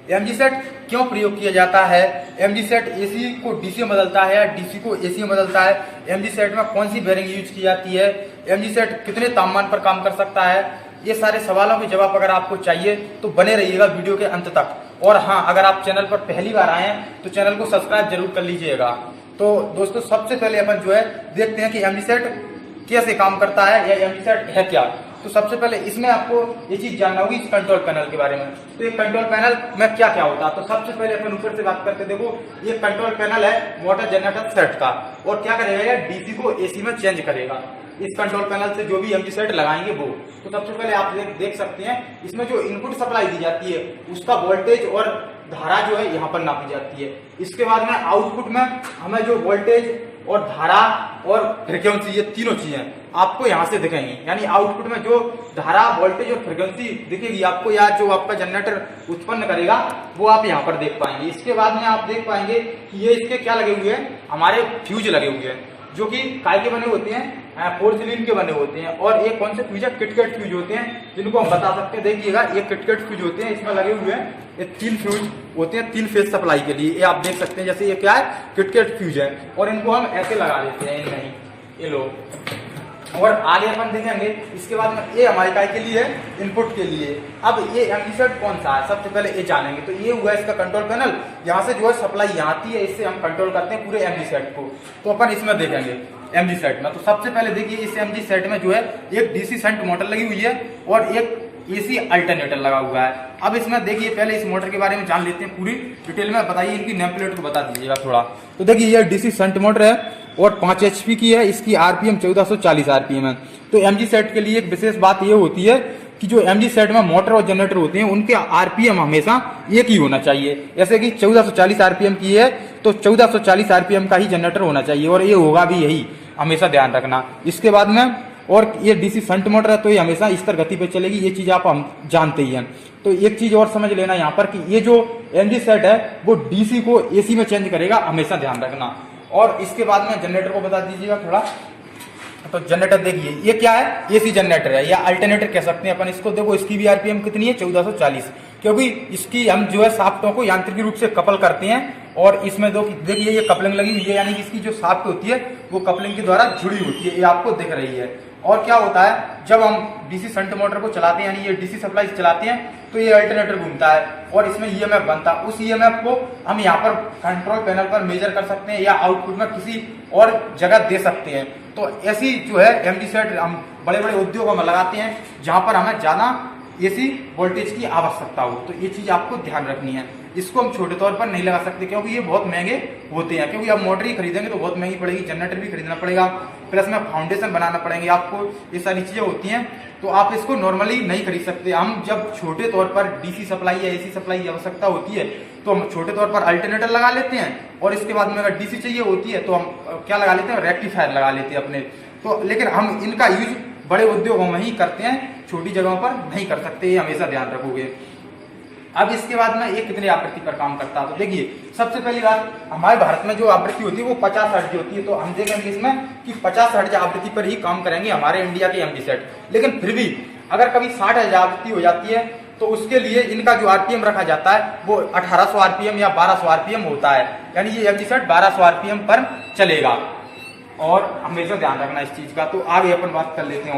MG set क्यों प्रयोग किया जाता है, एमजी सेट एसी को डीसी में बदलता है या डीसी को एसी में बदलता है, एमजी सेट में कौन सी बेयरिंग यूज की जाती है, एमजी सेट कितने तापमान पर काम कर सकता है, ये सारे सवालों के जवाब अगर आपको चाहिए तो बने रहिएगा वीडियो के अंत तक। और हाँ, अगर आप चैनल पर पहली बार आए हैं तो चैनल को सब्सक्राइब जरूर कर लीजिएगा। तो दोस्तों, सबसे पहले अपन जो है देखते हैं कि एमजी सेट कैसे काम करता है या एमजी सेट है क्या। तो सबसे पहले इसमें आपको ये चीज जानना होगी इस कंट्रोल पैनल के बारे में। तो ये कंट्रोल पैनल में क्या क्या होता है, तो सबसे पहले अपन ऊपर से बात करते, देखो ये कंट्रोल पैनल है मोटर जनरेटर सेट का, और क्या करेगा, डीसी को एसी में चेंज करेगा इस कंट्रोल पैनल से जो भी एमजी सेट लगाएंगे वो। तो सबसे पहले आप देख सकते हैं इसमें जो इनपुट सप्लाई दी जाती है उसका वोल्टेज और धारा जो है यहाँ पर नापी जाती है। इसके बाद में आउटपुट में हमें जो वोल्टेज और धारा और फ्रीक्वेंसी, ये तीनों चीजें आपको यहाँ से दिखेंगी। यानी आउटपुट में जो धारा, वोल्टेज और फ्रीक्वेंसी दिखेगी आपको, या जो आपका जनरेटर उत्पन्न करेगा वो आप यहाँ पर देख पाएंगे। इसके बाद में आप देख पाएंगे कि ये इसके क्या लगे हुए हैं, हमारे फ्यूज लगे हुए हैं, जो कि काय के बने होते हैं, पोर्सिलिन के बने होते हैं। और एक कौन से फ्यूज है, किटकैट फ्यूज होते हैं, जिनको हम बता सकते हैं। देखिएगा ये किटकैट फ्यूज होते हैं, इसमें लगे हुए हैं ये 3 फ्यूज होते हैं 3 फेज सप्लाई के लिए। ये आप देख सकते हैं, जैसे ये क्या है, किटकैट फ्यूज है, और इनको हम ऐसे लगा देते हैं, नहीं ये लो। और आगे अपन देखेंगे इसके बाद में ये हमारे काय के लिए है, इनपुट के लिए। अब ये एमजी सेट कौन सा है, सबसे पहले ये जानेंगे। तो ये हुआ इसका कंट्रोल पैनल, यहाँ से जो है सप्लाई यहाँ आती है, इससे हम कंट्रोल करते हैं पूरे एमजी सेट को। तो अपन इसमें देखेंगे एमजी सेट में। तो सबसे पहले देखिए इस एमजी सेट में जो है एक डीसी शंट मोटर लगी हुई है और एक एसी अल्टरनेटर लगा हुआ है। अब इसमें देखिए पहले इस मोटर के बारे में जान लेते हैं पूरी डिटेल में। बताइए इनकी नेम प्लेट को बता दीजिएगा थोड़ा। तो देखिए ये डीसी शंट मोटर है और 5 HP की है, इसकी आरपीएम 1440 आरपीएम है। तो एमजी सेट के लिए एक विशेष बात ये होती है कि जो एमजी सेट में मोटर और जनरेटर होते हैं उनके आरपीएम हमेशा एक ही होना चाहिए। जैसे कि 1440 आरपीएम की है तो 1440 आरपीएम का ही जनरेटर होना चाहिए, और ये होगा भी यही, हमेशा ध्यान रखना। इसके बाद में, और ये डीसी शंट मोटर है तो ये हमेशा स्थिर गति पे चलेगी, ये चीज आप हम जानते ही हैं। तो एक चीज और समझ लेना यहाँ पर कि ये जो एमजी सेट है वो डीसी को एसी में चेंज करेगा, हमेशा ध्यान रखना। और इसके बाद में जनरेटर को बता दीजिएगा थोड़ा। तो जनरेटर देखिए ये क्या है, एसी जनरेटर है या अल्टरनेटर कह सकते हैं अपन इसको। देखो इसकी भी आरपीएम कितनी है, 1440, क्योंकि इसकी हम जो है शाफ्टों को यांत्रिक रूप से कपल करते हैं। और इसमें देखिए ये कपलिंग लगी हुई है, यानी कि इसकी जो शाफ्ट होती है वो कपलिंग के द्वारा जुड़ी होती है, ये आपको दिख रही है। और क्या होता है, जब हम डीसी शंट मोटर को चलाते हैं, यानी ये डीसी सप्लाई चलाते हैं, तो ये अल्टरनेटर घूमता है और इसमें ईएमएफ बनता है। उस ईएमएफ को हम यहाँ पर कंट्रोल पैनल पर मेजर कर सकते हैं या आउटपुट में किसी और जगह दे सकते हैं। तो ऐसी जो है एमजी सेट हम बड़े बड़े उद्योगों में लगाते हैं जहां पर हमें ज्यादा एसी वोल्टेज की आवश्यकता हो। तो ये चीज आपको ध्यान रखनी है। इसको हम छोटे तौर पर नहीं लगा सकते क्योंकि ये बहुत महंगे होते हैं, क्योंकि आप मोटर ही खरीदेंगे तो बहुत महंगी पड़ेगी, जनरेटर भी खरीदना पड़ेगा, प्लस में फाउंडेशन बनाना पड़ेंगे आपको, ये सारी चीजें होती हैं। तो आप इसको नॉर्मली नहीं खरीद सकते। हम जब छोटे तौर पर डीसी सप्लाई या एसी सप्लाई की आवश्यकता होती है तो हम छोटे तौर पर अल्टरनेटर लगा लेते हैं, और इसके बाद में अगर डीसी चाहिए होती है तो हम क्या लगा लेते हैं, रेक्टिफायर लगा लेते हैं अपने। तो लेकिन हम इनका यूज बड़े उद्योगों में ही करते हैं, छोटी जगहों पर नहीं कर सकते, ये हमेशा ध्यान रखोगे। अब इसके बाद में ये कितनी आवृत्ति पर काम करता है, तो देखिए सबसे पहली बात, हमारे भारत में जो आवृत्ति होती है वो 50 हर्ट्ज की होती है। तो हम देखेंगे इसमें कि 50 हर्ट्ज आवृत्ति पर ही काम करेंगे हमारे इंडिया के एमजी सेट। लेकिन फिर भी अगर कभी 60 हर्ट्ज आवृत्ति हो जाती है तो उसके लिए इनका जो आरपीएम रखा जाता है वो 1800 आरपीएम या 1200 आरपीएम होता है, यानी ये एमजी सेट 1200 आरपीएम पर चलेगा। और हमेशा ध्यान रखना इस चीज का। तो आगे अपन बात कर लेते हैं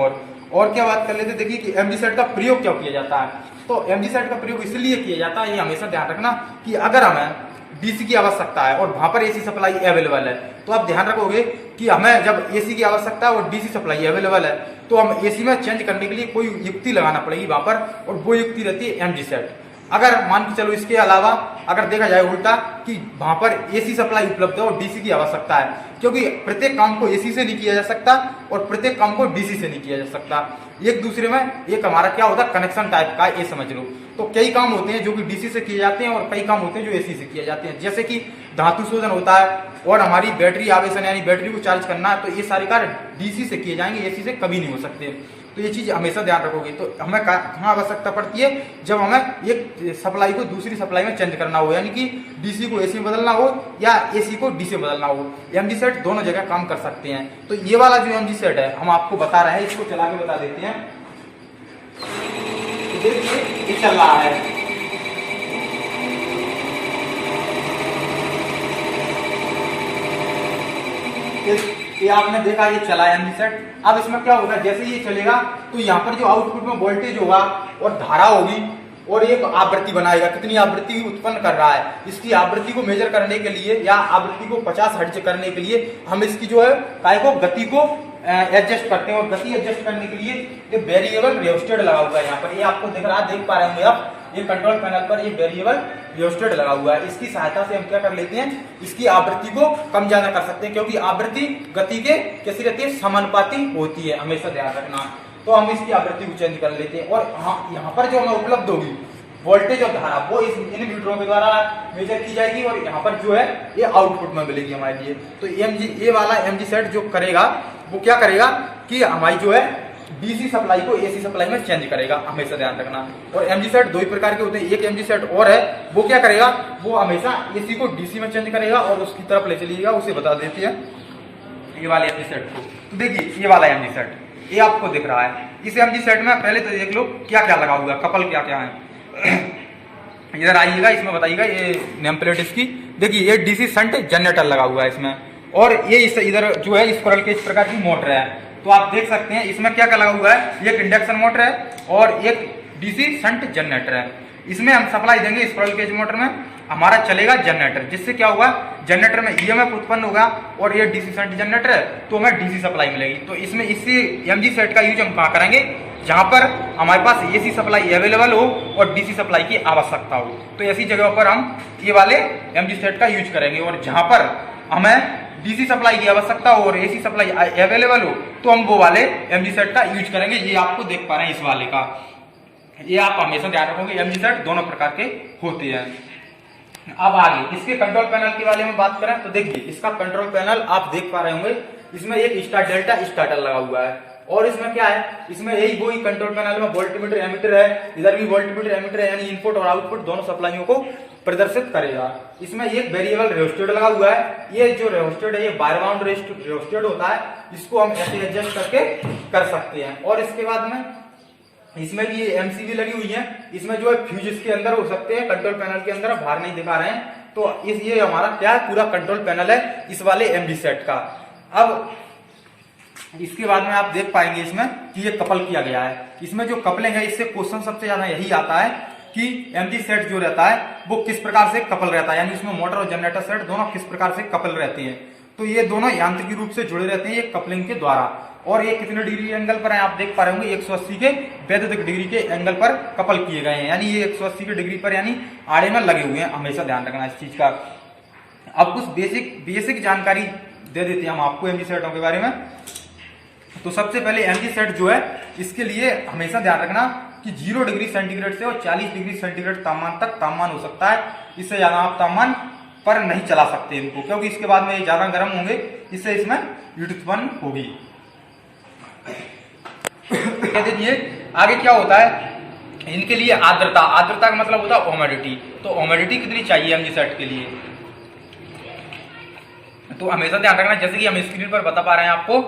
और क्या बात कर लेते हैं। देखिए कि एमजी सेट का प्रयोग क्यों किया जाता है। तो एमजी सेट का प्रयोग इसलिए किया जाता है, ये हमेशा ध्यान रखना कि अगर हमें डीसी की आवश्यकता है और वहां पर एसी सप्लाई अवेलेबल है, तो आप ध्यान रखोगे कि हमें जब एसी की आवश्यकता है और डीसी सप्लाई अवेलेबल है तो हम एसी में चेंज करने के लिए कोई युक्ति लगाना पड़ेगी वहां पर, और वो युक्ति रहती है एमजी सेट। अगर मान के चलो इसके अलावा अगर देखा जाए उल्टा कि वहां पर एसी सप्लाई उपलब्ध है और डीसी की आवश्यकता है, क्योंकि प्रत्येक काम को एसी से नहीं किया जा सकता और प्रत्येक काम को डीसी से नहीं किया जा सकता। एक दूसरे में एक हमारा क्या होता है, कनेक्शन टाइप का, ये समझ लो। तो कई काम होते हैं जो कि डीसी से किए जाते हैं और कई काम होते हैं जो एसी से किए जाते हैं, जैसे कि धातु शोधन होता है और हमारी बैटरी आवेशन यानी बैटरी को चार्ज करना है, तो ये सारे कार्य डीसी से किए जाएंगे, एसी से कभी नहीं हो सकते। तो ये चीज हमेशा ध्यान रखोगे। तो हमें कहाँ आवश्यकता पड़ती है, जब हमें एक सप्लाई को दूसरी सप्लाई में चेंज करना हो, यानी कि डीसी को एसी में बदलना हो या एसी को डीसी में बदलना हो। एमजी सेट दोनों जगह काम कर सकते हैं। तो ये वाला जो एमजी सेट है हम आपको बता रहे हैं, इसको चला के बता देते हैं। देखिए ये चल रहा है, ये आपने देखा ये चला है एमजी सेट। अब इसमें क्या होगा, जैसे ये चलेगा तो यहाँ पर जो आउटपुट में वोल्टेज होगा और धारा होगी और एक आवृत्ति बनाएगा, कितनी आवृत्ति उत्पन्न कर रहा है। इसकी आवृत्ति को मेजर करने के लिए या आवृत्ति को 50 हर्ट्ज करने के लिए हम इसकी जो है काय को गति को एडजस्ट करते हैं, और गति एडजस्ट करने के लिए ये वेरिएबल रियोस्टेट लगा हुआ है। यहाँ पर ये आपको दिख रहा है, देख पा रहे होंगे आप, ये कंट्रोल पैनल पर ये वेरिएबल रियोस्टेट लगा हुआ है। इसकी सहायता से हम क्या कर लेते हैं, इसकी आवृत्ति को कम ज्यादा कर सकते हैं, क्योंकि आवृत्ति गति के कैसी रहती है, समानुपाती होती है, हमेशा ध्यान रखना। तो हम इसकी आवृत्ति को चेंज कर लेते हैं और यहाँ पर जो हमें उपलब्ध होगी वोल्टेज और धारा वो इन मीटरों के द्वारा मेजर की जाएगी और यहाँ पर जो है ये आउटपुट में मिलेगी हमारे लिए। तो ये वाला एमजी सेट जो करेगा वो क्या करेगा कि हमारी जो है डीसी सप्लाई को एसी सप्लाई में चेंज करेगा, हमेशा ध्यान रखना। और एमजी सेट दो ही प्रकार के होते हैं, एक एमजी सेट और है वो क्या करेगा, वो हमेशा एसी को डीसी में चेंज करेगा और उसकी तरफ ले चलिएगा, उसे बता देती है ये वाले एमजी सेट को। तो देखिए ये वाला एमजी सेट ये आपको दिख रहा है, इस एमजी सेट में पहले तो देख लो क्या क्या लगा हुआ है, कपल क्या क्या है। इधर आइएगा, इसमें बताइएगा ये नेम प्लेट इसकी, देखिए ये डीसी शंट जनरेटर लगा हुआ है इसमें, और ये इधर जो है स्क्विरल केज प्रकार की मोटर है। तो आप देख सकते हैं इसमें क्या क्या लगा हुआ है, एक इंडक्शन मोटर है और एक डीसी शंट जनरेटर है। इसमें हम सप्लाई देंगे स्क्विरल केज मोटर में, हमारा चलेगा जनरेटर, जिससे क्या होगा जनरेटर में ईएमएफ उत्पन्न होगा, और ये डीसी शंट जनरेटर है तो हमें डीसी सप्लाई मिलेगी। तो इसमें इसी एमजी सेट का यूज हम कहाँ करेंगे, जहां पर हमारे पास एसी सप्लाई अवेलेबल हो और डीसी सप्लाई की आवश्यकता हो, तो ऐसी जगहों पर हम ये वाले एमजी सेट का यूज करेंगे। और जहां पर हमें डीसी सप्लाई की आवश्यकता हो और एसी सप्लाई अवेलेबल हो तो हम वो वाले एमजी सेट का यूज करेंगे। ये आपको देख पा रहे हैं इस वाले का, ये आप हमेशा ध्यान रखोगे एमजी सेट दोनों प्रकार के होते हैं। अब आगे इसके कंट्रोल पैनल के बारे में बात करें तो देखिए इसका कंट्रोल पैनल आप देख पा रहे होंगे, इसमें एक स्टार डेल्टा स्टार्टर लगा हुआ है। और इसमें क्या है, इसमें यही वो ही कंट्रोल पैनल में वोल्टमीटर एमीटर है, इधर भी वोल्टमीटर एमीटर है, यानी इनपुट और आउटपुट दोनों सप्लाइयों को प्रदर्शित करेगा। इसमें एक वेरिएबल रेजिस्टेड लगा हुआ है, ये जो रेजिस्टेड है ये वायर बाउंड रेजिस्टेड होता है, इसको हम ऐसे एडजस्ट करके कर सकते हैं। और इसके बाद में इसमें भी ये एमसीबी लगी हुई है, इसमें जो है फ्यूज इसके अंदर हो सकते हैं, कंट्रोल पैनल के अंदर बाहर नहीं दिखा रहे हैं। तो ये हमारा क्या है, पूरा कंट्रोल पैनल है इस वाले एमजी सेट का। अब इसके बाद में आप देख पाएंगे इसमें कि ये कपल किया गया है, इसमें जो कपलिंग है इससे क्वेश्चन सबसे ज्यादा यही आता है कि एमजी सेट जो रहता है वो किस प्रकार से कपल रहता है, यानी इसमें मोटर और जनरेटर सेट दोनों किस प्रकार से कपल रहते हैं। तो ये दोनों यांत्रिक रूप से जुड़े रहते हैं ये कपलिंग के द्वारा। और ये कितने डिग्री एंगल पर है आप देख पा रहे होंगे, 180 के वैद्युतिक डिग्री के एंगल पर कपल किए गए हैं, यानी ये 180 के डिग्री पर यानी आड़े में लगे हुए हैं, हमेशा ध्यान रखना इस चीज का। अब कुछ बेसिक जानकारी दे देते हैं हम आपको एमजी सेटों के बारे में। तो सबसे पहले एमजी सेट जो है इसके लिए हमेशा ध्यान रखना कि 0 डिग्री सेंटीग्रेड से और 40 डिग्री सेंटीग्रेड तापमान तक तापमान हो सकता है, इससे ज्यादा आप तापमान पर नहीं चला सकते इनको, क्योंकि इसके बाद में ये ज्यादा गर्म होंगे, इससे इसमें हीट उत्पन्न होगी। कहते दिए आगे क्या होता है, इनके लिए आर्द्रता का मतलब होता है ह्यूमिडिटी। तो ह्यूमिडिटी कितनी चाहिए एमजी सेट के लिए, तो हमेशा ध्यान रखना, जैसे कि हम स्क्रीन पर बता पा रहे हैं आपको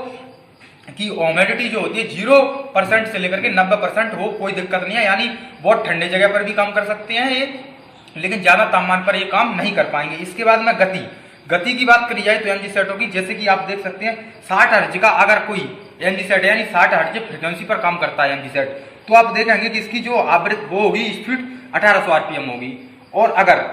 कि ह्यूमिडिटी जो होती है 0% से लेकर के 90% हो, कोई दिक्कत नहीं है, यानी बहुत ठंडे जगह पर भी काम कर सकते हैं ये, लेकिन ज्यादा तापमान पर ये काम नहीं कर पाएंगे। इसके बाद में गति की बात करी जाए तो एमजी सेटों की, जैसे कि आप देख सकते हैं 60 हर्ट्ज का अगर कोई एमजी सेट है, यानी 60 हर्ट्ज फ्रीक्वेंसी पर काम करता है एमजी सेट, तो आप देखेंगे कि इसकी जो आवृत्ति वो होगी स्पीड 1800 आरपीएम होगी। और अगर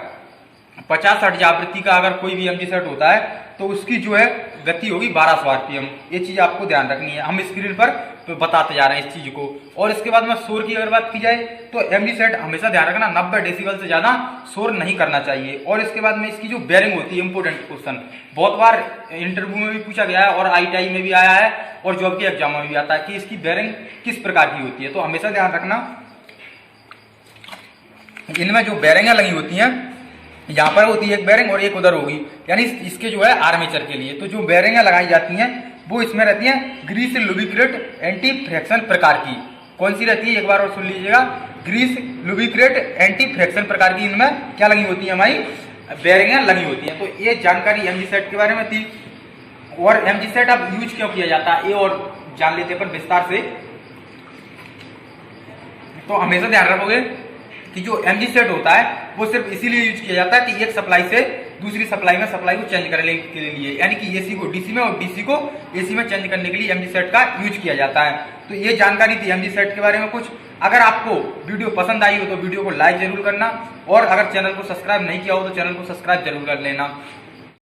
50 हर्ट्ज आवृत्ति का अगर कोई भी एमजी सेट होता है तो उसकी जो है गति होगी 1200 आरपीएम। ये चीज आपको ध्यान रखनी है, हम स्क्रीन पर बताते जा रहे हैं इस चीज को। और इसके बाद में शोर की अगर बात की जाए तो एमजी सेट हमेशा ध्यान रखना 90 डेसिबल से ज्यादा शोर नहीं करना चाहिए। और इसके बाद में इसकी जो बेयरिंग होती है, इंपोर्टेंट क्वेश्चन बहुत बार इंटरव्यू में भी पूछा गया है और आईटीआई में भी आया है और जॉब के एग्जाम में भी आता है कि इसकी बेयरिंग किस प्रकार की होती है। तो हमेशा ध्यान रखना इनमें जो बेयरिंगें लगी होती हैं, यहाँ पर होती है एक बेयरिंग और एक उधर होगी, यानी इसके जो है आर्मेचर के लिए। तो जो बेयरिंगें लगाई जाती हैं वो इसमें रहती हैं ग्रीस लुब्रिकेट एंटी फ्रिक्शन प्रकार की। कौन सी रहती है एक बार और सुन लीजिएगा, ग्रीस लुब्रिकेट एंटी फ्रिक्शन प्रकार की इनमें क्या लगी होती है, हमारी बेयरिंगें लगी होती हैं। तो ये जानकारी एमजी सेट के बारे में थी। और एमजी सेट अब यूज क्यों किया जाता है ये और जान लेते हैं पर विस्तार से। तो हमेशा ध्यान रखोगे कि जो एमजी सेट होता है वो सिर्फ इसीलिए यूज किया जाता है कि एक सप्लाई से दूसरी सप्लाई को चेंज करने के लिए, यानी कि एसी को डीसी में और डीसी को एसी में चेंज करने के लिए एमजी सेट का यूज किया जाता है। तो ये जानकारी थी एमजी सेट के बारे में कुछ। अगर आपको वीडियो पसंद आई हो तो वीडियो को लाइक जरूर करना, और अगर चैनल को सब्सक्राइब नहीं किया हो तो चैनल को सब्सक्राइब जरूर कर लेना।